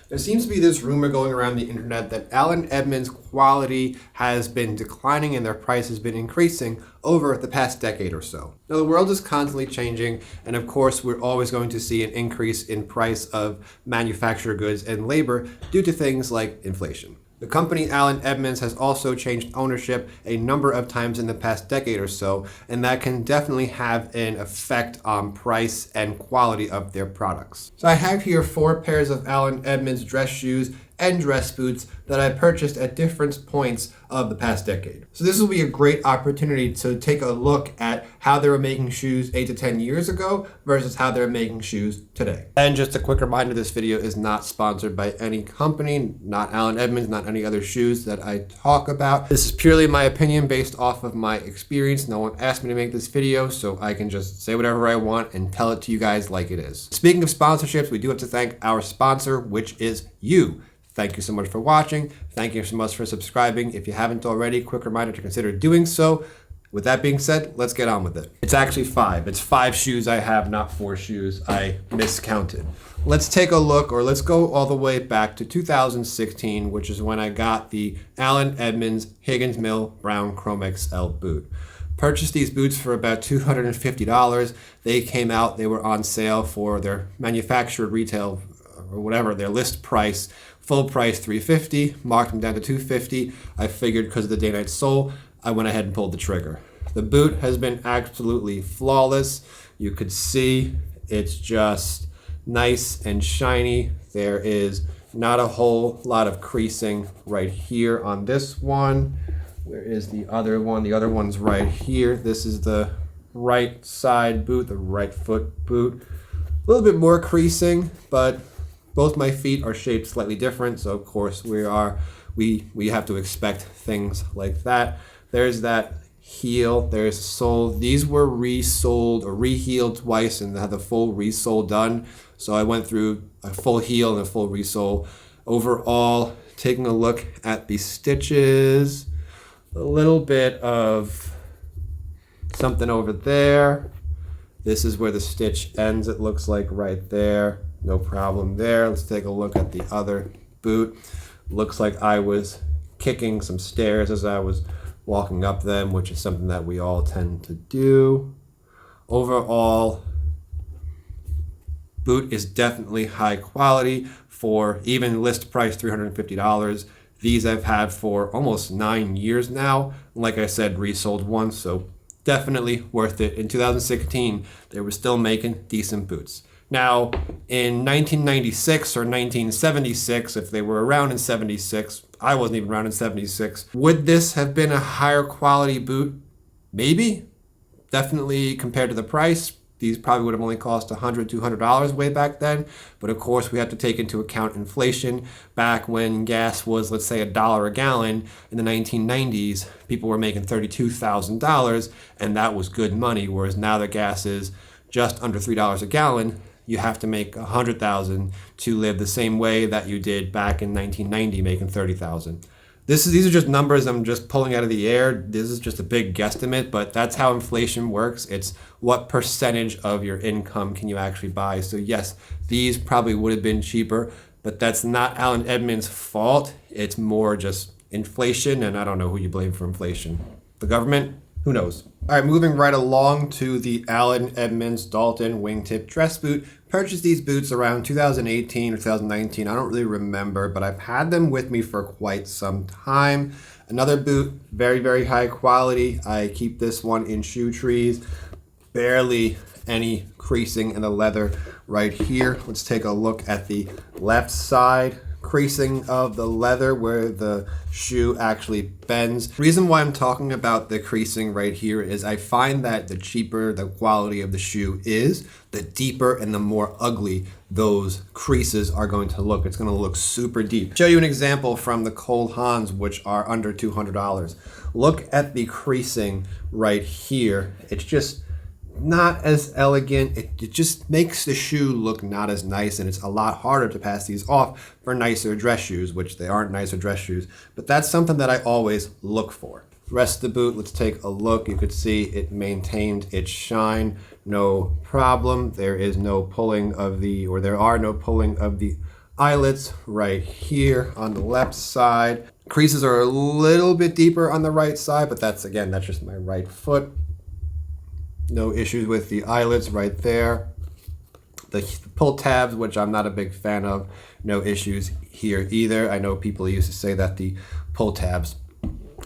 There seems to be this rumor going around the internet that Allen Edmonds' quality has been declining and their price has been increasing over the past decade or so. Now, the world is constantly changing, and of course, we're always going to see an increase in price of manufactured goods and labor due to things like inflation. The company Allen Edmonds has also changed ownership a number of times in the past decade or so, and that can definitely have an effect on price and quality of their products. So I have here 4 pairs of Allen Edmonds dress shoes and dress boots that I purchased at different points of the past decade. So this will be a great opportunity to take a look at how they were making shoes 8 to 10 years ago versus how they're making shoes today. And just a quick reminder, this video is not sponsored by any company, not Allen Edmonds, not any other shoes that I talk about. This is purely my opinion based off of my experience. No one asked me to make this video, so I can just say whatever I want and tell it to you guys like it is. Speaking of sponsorships, we do have to thank our sponsor, which is you. Thank you so much for watching. Thank you so much for subscribing. If you haven't already, quick reminder to consider doing so. With that being said, let's get on with it. It's actually 5. It's 5 shoes I have, not 4 shoes. I miscounted. Let's take a look, or let's go all the way back to 2016, which is when I got the Allen Edmonds Higgins Mill Brown Chrome XL boot. Purchased these boots for about $250. They came out, they were on sale for their manufactured retail or whatever, their list price, full price $350, marked them down to $250. I figured because of the day-night sole, I went ahead and pulled the trigger. The boot has been absolutely flawless. You could see it's just nice and shiny. There is not a whole lot of creasing right here on this one. Where is the other one? The other one's right here. This is the right side boot, the right foot boot. A little bit more creasing, but both my feet are shaped slightly different, so of course we have to expect things like that. There's that heel, there's sole. These were resoled or reheeled twice and had the full resole done. So I went through a full heel and a full resole. Overall, taking a look at the stitches, a little bit of something over there. This is where the stitch ends, it looks like right there. No problem there. Let's take a look at the other boot. Looks like I was kicking some stairs as I was walking up them, which is something that we all tend to do. Overall, boot is definitely high quality for even list price $350. These I've had for almost 9 years now. Like I said, resold once, so definitely worth it. In 2016, they were still making decent boots. Now, in 1996 or 1976, if they were around in 76, I wasn't even around in 76, would this have been a higher quality boot? Maybe. Definitely compared to the price. These probably would have only cost $100, $200 way back then. But of course, we have to take into account inflation. Back when gas was, let's say, $1 a gallon in the 1990s, people were making $32,000, and that was good money. Whereas now that gas is just under $3 a gallon, you have to make $100,000 to live the same way that you did back in 1990, making $30,000. These are just numbers I'm just pulling out of the air. This is just a big guesstimate, but that's how inflation works. It's what percentage of your income can you actually buy. So yes, these probably would have been cheaper, but that's not Allen Edmonds' fault. It's more just inflation, and I don't know who you blame for inflation. The government? Who knows? All right, moving right along to the Allen Edmonds Dalton wingtip dress boot. Purchased these boots around 2018 or 2019. I don't really remember, but I've had them with me for quite some time. Another boot, very, very high quality. I keep this one in shoe trees. Barely any creasing in the leather right here. Let's take a look at the left side. Creasing of the leather where the shoe actually bends. The reason why I'm talking about the creasing right here is I find that the cheaper the quality of the shoe is, the deeper and the more ugly those creases are going to look. It's going to look super deep. Show you an example from the Cole Haans, which are under $200. Look at the creasing right here. It's just not as elegant. It just makes the shoe look not as nice, and it's a lot harder to pass these off for nicer dress shoes, which they aren't nicer dress shoes, but that's something that I always look for. Rest of the boot, let's take a look. You could see it maintained its shine, no problem. There is no pulling of the, or there are no pulling of the eyelets right here on the left side. Creases are a little bit deeper on the right side, but that's just my right foot. No issues with the eyelets right there. The pull tabs, which I'm not a big fan of, no issues here either. I know people used to say that the pull tabs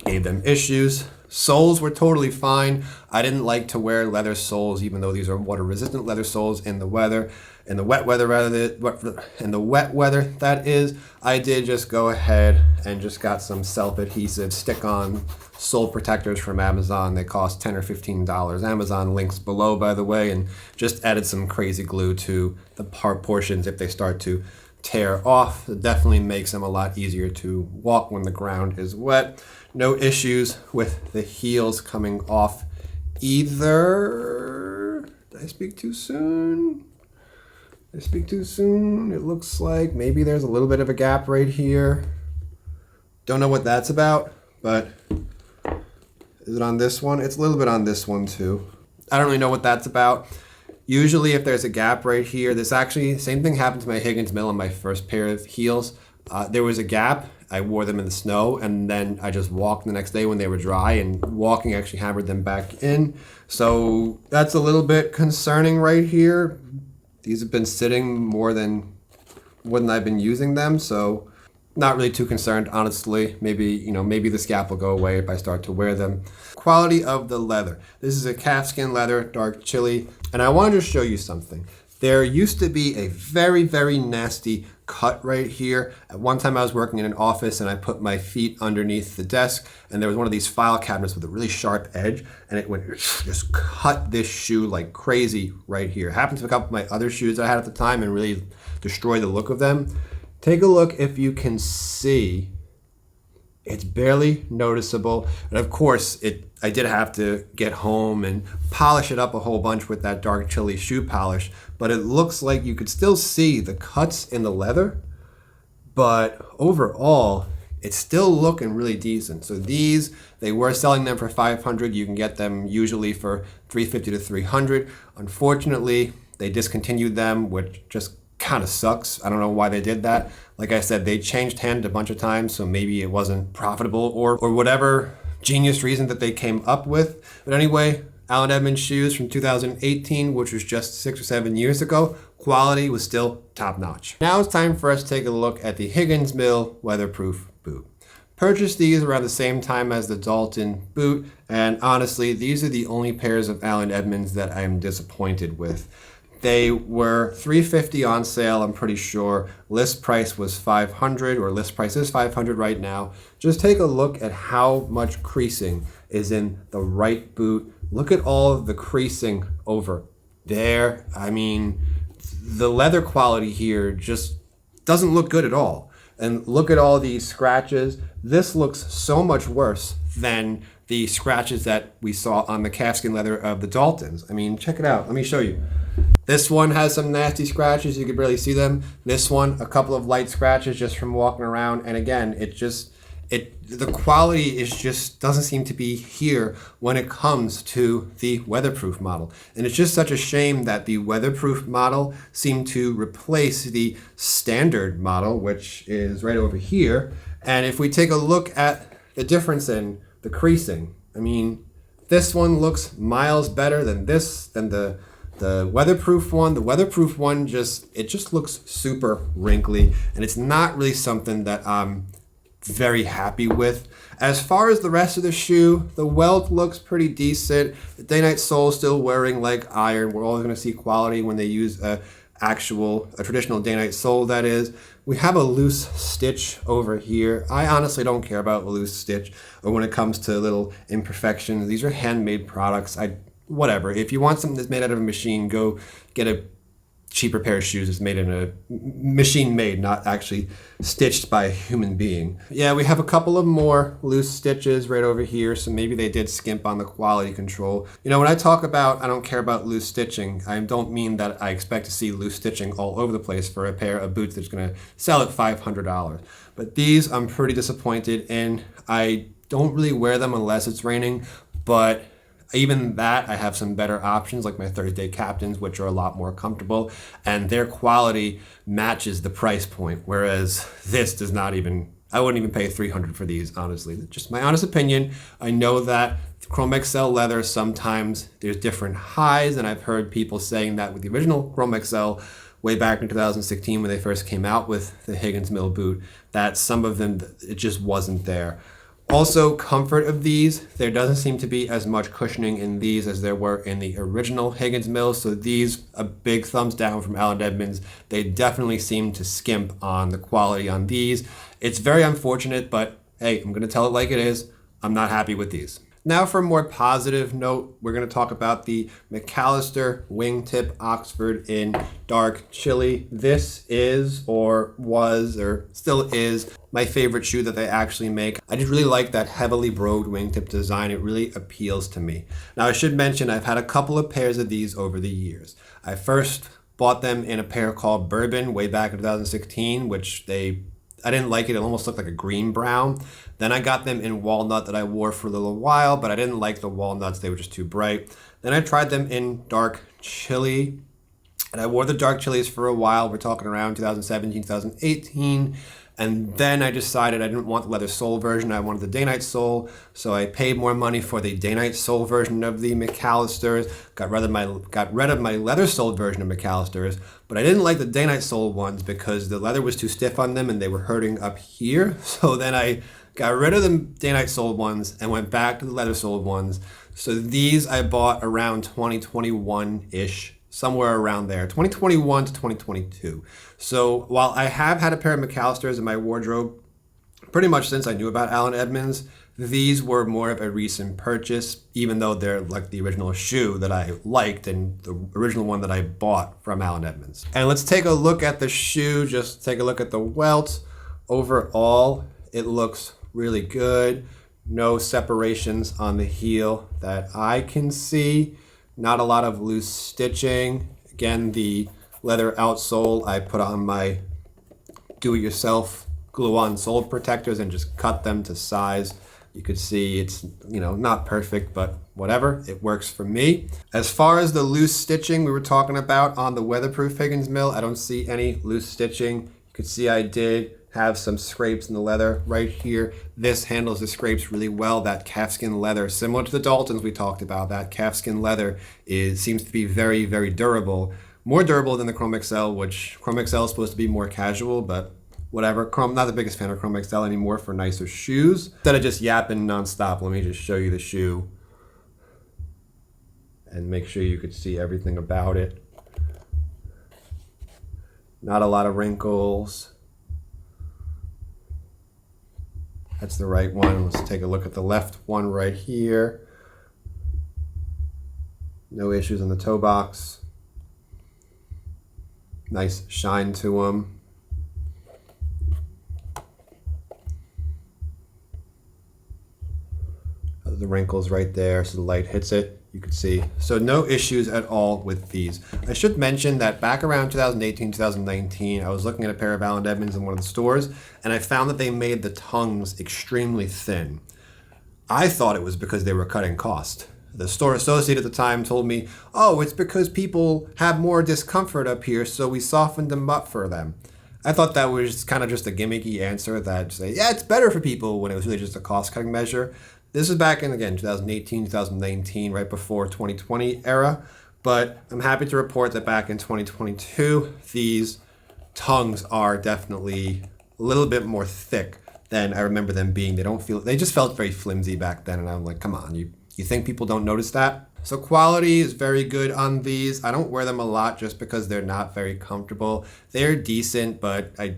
gave them issues. Soles were totally fine. I didn't like to wear leather soles, even though these are water-resistant leather soles in the wet weather that is. I did just go ahead and just got some self-adhesive stick-on sole protectors from Amazon. They cost $10 or $15. Amazon links below, by the way, and just added some crazy glue to the portions if they start to tear off. It definitely makes them a lot easier to walk when the ground is wet. No issues with the heels coming off either. Did I speak too soon? It looks like maybe there's a little bit of a gap right here. Don't know what that's about, but is it on this one? It's a little bit on this one too. I don't really know what that's about. Usually if there's a gap right here, same thing happened to my Higgins Mill on my first pair of heels. There was a gap. I wore them in the snow, and then I just walked the next day when they were dry, and walking actually hammered them back in. So that's a little bit concerning right here. These have been sitting more than when I've been using them, so not really too concerned, honestly. Maybe this gap will go away if I start to wear them. Quality of the leather. This is a calfskin leather, dark chili, and I wanted to show you something. There used to be a very, very nasty cut right here. At one time I was working in an office and I put my feet underneath the desk, and there was one of these file cabinets with a really sharp edge, and it went just cut this shoe like crazy right here. It happened to a couple of my other shoes that I had at the time and really destroyed the look of them. Take a look if you can see. It's barely noticeable. And of course, I did have to get home and polish it up a whole bunch with that dark chili shoe polish, but it looks like you could still see the cuts in the leather, but overall, it's still looking really decent. So they were selling them for $500. You can get them usually for $350 to $300. Unfortunately, they discontinued them, which just kind of sucks. I don't know why they did that. Like I said, they changed hand a bunch of times, so maybe it wasn't profitable or whatever genius reason that they came up with. But anyway, Allen Edmonds shoes from 2018, which was just 6 or 7 years ago. Quality was still top notch. Now it's time for us to take a look at the Higgins Mill weatherproof boot. Purchased these around the same time as the Dalton boot, and honestly, these are the only pairs of Allen Edmonds that I am disappointed with. They were $350 on sale, I'm pretty sure. List price was $500, or list price is $500 right now. Just take a look at how much creasing is in the right boot. Look at all of the creasing over there. I mean, the leather quality here just doesn't look good at all. And look at all these scratches. This looks so much worse than the scratches that we saw on the calfskin leather of the Daltons. I mean, check it out. Let me show you. This one has some nasty scratches. You can barely see them. This one, a couple of light scratches just from walking around. And again, the quality doesn't seem to be here when it comes to the weatherproof model. And it's just such a shame that the weatherproof model seemed to replace the standard model, which is right over here. And if we take a look at the difference in the creasing, I mean, this one looks miles better than the weatherproof one. The weatherproof one just looks super wrinkly, and it's not really something that I'm very happy with. As far as the rest of the shoe, the welt looks pretty decent. The day-night sole still wearing like iron. We're always going to see quality when they use a traditional day-night sole, that is. We have a loose stitch over here. I honestly don't care about a loose stitch or when it comes to little imperfections. These are handmade products. Whatever. If you want something that's made out of a machine, go get a cheaper pair of shoes that's made in a machine made, not actually stitched by a human being. Yeah, we have a couple of more loose stitches right over here, so maybe they did skimp on the quality control. You know, when I talk about I don't care about loose stitching, I don't mean that I expect to see loose stitching all over the place for a pair of boots that's going to sell at $500. But these I'm pretty disappointed in. I don't really wear them unless it's raining, but Even that, I have some better options like my Thursday Captains, which are a lot more comfortable, and their quality matches the price point, whereas this does not even, I wouldn't even pay $300 for these, honestly. Just my honest opinion. I know that Chrome XL leather, sometimes there's different highs, and I've heard people saying that with the original Chrome XL way back in 2016 when they first came out with the Higgins Mill boot, that some of them, it just wasn't there. Also, comfort of these, there doesn't seem to be as much cushioning in these as there were in the original Higgins Mill. So these, a big thumbs down from Allen Edmonds. They definitely seem to skimp on the quality on these. It's very unfortunate, but hey, I'm going to tell it like it is. I'm not happy with these. Now for a more positive note, we're going to talk about the McAllister Wingtip Oxford in dark chili. This is, or was, or still is, my favorite shoe that they actually make. I just really like that heavily brogued wingtip design. It really appeals to me. Now I should mention I've had a couple of pairs of these over the years. I first bought them in a pair called Bourbon way back in 2016, which I didn't like it. It almost looked like a green brown. Then I got them in walnut that I wore for a little while, but I didn't like the walnuts. They were just too bright. Then I tried them in dark chili, and I wore the dark chilies for a while. We're talking around 2017, 2018. And then I decided I didn't want the leather sole version. I wanted the day-night sole. So I paid more money for the day-night sole version of the McAllisters, got rid of my leather sole version of McAllisters, but I didn't like the day-night sole ones because the leather was too stiff on them and they were hurting up here. So then I got rid of the day-night sole ones and went back to the leather sole ones. So these I bought around 2021-ish. Somewhere around there, 2021 to 2022. So while I have had a pair of McAllisters in my wardrobe pretty much since I knew about Allen Edmonds, these were more of a recent purchase, even though they're like the original shoe that I liked and the original one that I bought from Allen Edmonds. And let's take a look at the shoe, just take a look at the welt. Overall, it looks really good. No separations on the heel that I can see. Not a lot of loose stitching. Again, the leather outsole, I put on my do-it-yourself glue-on sole protectors and just cut them to size. You could see it's, not perfect, but whatever, it works for me. As far as the loose stitching we were talking about on the weatherproof Higgins Mill, I don't see any loose stitching. You could see I did have some scrapes in the leather right here. This handles the scrapes really well. That calfskin leather, similar to the Daltons we talked about, that calfskin leather seems to be very, very durable. More durable than the Chrome XL, which Chrome XL is supposed to be more casual, but whatever. Not the biggest fan of Chrome XL anymore for nicer shoes. Instead of just yapping nonstop, let me just show you the shoe and make sure you could see everything about it. Not a lot of wrinkles. That's the right one. Let's take a look at the left one right here. No issues in the toe box. Nice shine to them. The wrinkles right there, so the light hits it, you can see. So no issues at all with these. I should mention that back around 2018, 2019, I was looking at a pair of Allen Edmonds in one of the stores, and I found that they made the tongues extremely thin. I thought it was because they were cutting cost. The store associate at the time told me, oh, it's because people have more discomfort up here, so we softened them up for them. I thought that was kind of just a gimmicky answer that say, yeah, it's better for people, when it was really just a cost-cutting measure. This is back in, again, 2018, 2019, right before 2020 era. But I'm happy to report that back in 2022, these tongues are definitely a little bit more thick than I remember them being. They just felt very flimsy back then. And I'm like, come on, you think people don't notice that? So quality is very good on these. I don't wear them a lot just because they're not very comfortable. They're decent, but I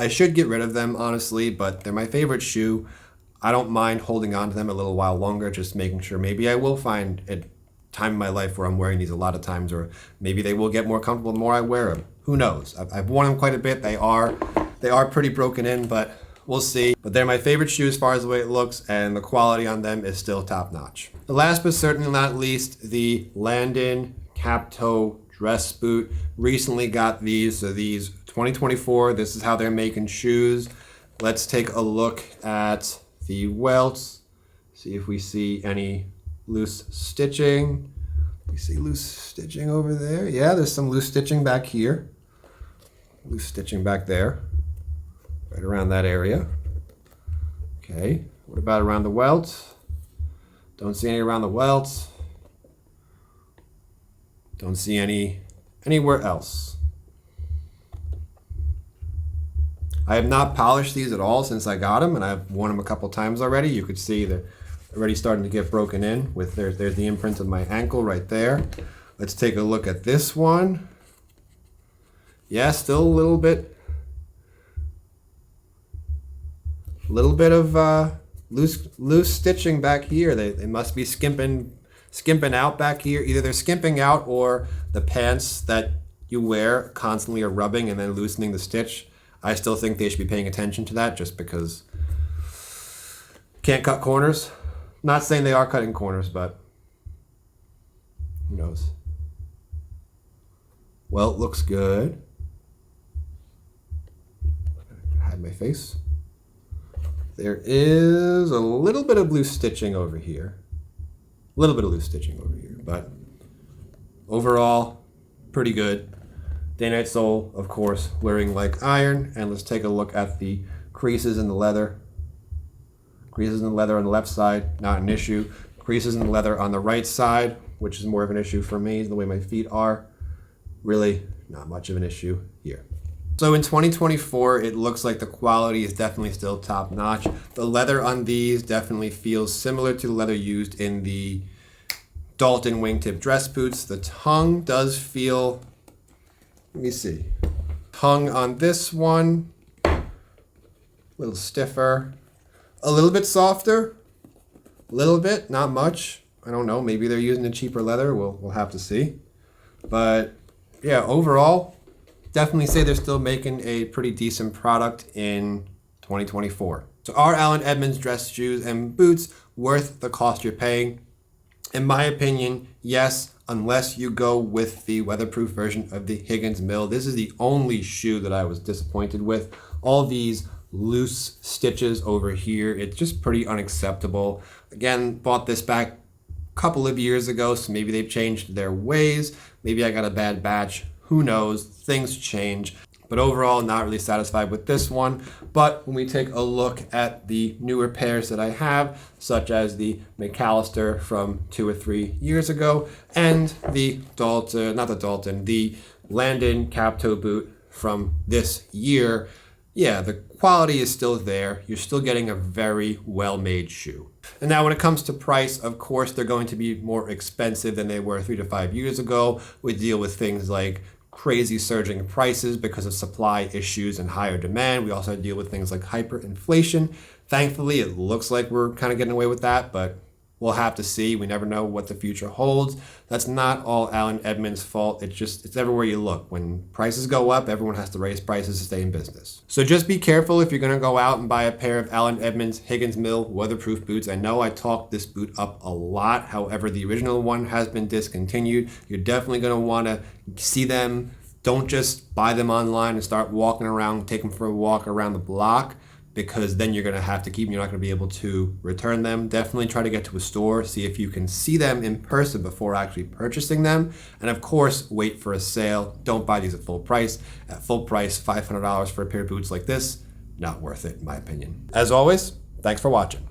should get rid of them, honestly, but they're my favorite shoe. I don't mind holding on to them a little while longer, just making sure maybe I will find a time in my life where I'm wearing these a lot of times, or maybe they will get more comfortable the more I wear them. Who knows? I've worn them quite a bit. They are pretty broken in, but we'll see. But they're my favorite shoe as far as the way it looks, and the quality on them is still top notch. The last but certainly not least, the Landon captoe dress boot. Recently got these, so these 2024, this is how they're making shoes. Let's take a look at the welts, see if we see any loose stitching. You see loose stitching over there? Yeah, there's some loose stitching back here. Loose stitching back there. Right around that area. Okay, what about around the welt? Don't see any around the welt. Don't see any anywhere else. I have not polished these at all since I got them, and I've worn them a couple times already. You could see they're already starting to get broken in. With there's the imprint of my ankle right there. Let's take a look at this one. Yeah, still a little bit of loose stitching back here. They must be skimping out back here. Either they're skimping out or the pants that you wear constantly are rubbing and then loosening the stitch. I still think they should be paying attention to that just because can't cut corners. Not saying they are cutting corners, but who knows? Well, it looks good. Hide my face. There is a little bit of loose stitching over here. A little bit of loose stitching over here, but overall, pretty good. Day-night sole, of course, wearing like iron. And let's take a look at the creases in the leather. Creases in the leather on the left side, not an issue. Creases in the leather on the right side, which is more of an issue for me, the way my feet are. Really not much of an issue here. So in 2024, it looks like the quality is definitely still top notch. The leather on these definitely feels similar to the leather used in the Dalton wingtip dress boots. The tongue does feel, let me see. Tongue on this one, a little stiffer, a little bit softer, a little bit, not much. I don't know, maybe they're using a cheaper leather. We'll have to see. But yeah, overall, definitely say they're still making a pretty decent product in 2024. So are Allen Edmonds dress shoes and boots worth the cost you're paying? In my opinion, yes, unless you go with the weatherproof version of the Higgins Mill. This is the only shoe that I was disappointed with. All these loose stitches over here, it's just pretty unacceptable. Again, bought this back a couple of years ago, so maybe they've changed their ways. Maybe I got a bad batch. Who knows? Things change. But overall, not really satisfied with this one. But when we take a look at the newer pairs that I have, such as the McAllister from 2 or 3 years ago, and the Dalton, not the Dalton, the Landon captoe boot from this year, yeah, the quality is still there. You're still getting a very well-made shoe. And now when it comes to price, of course, they're going to be more expensive than they were 3 to 5 years ago. We deal with things like crazy surging prices because of supply issues and higher demand. We also deal with things like hyperinflation. Thankfully, it looks like we're kind of getting away with that, but we'll have to see. We never know what the future holds. That's not all Allen Edmonds' fault. It's everywhere you look. When prices go up, everyone has to raise prices to stay in business. So just be careful if you're going to go out and buy a pair of Allen Edmonds Higgins Mill weatherproof boots. I know I talked this boot up a lot. However, the original one has been discontinued. You're definitely going to want to see them. Don't just buy them online and start walking around, take them for a walk around the block, because then you're going to have to keep them. You're not going to be able to return them. Definitely try to get to a store, see if you can see them in person before actually purchasing them. And of course, wait for a sale. Don't buy these at full price. At full price, $500 for a pair of boots like this, not worth it in my opinion. As always, thanks for watching.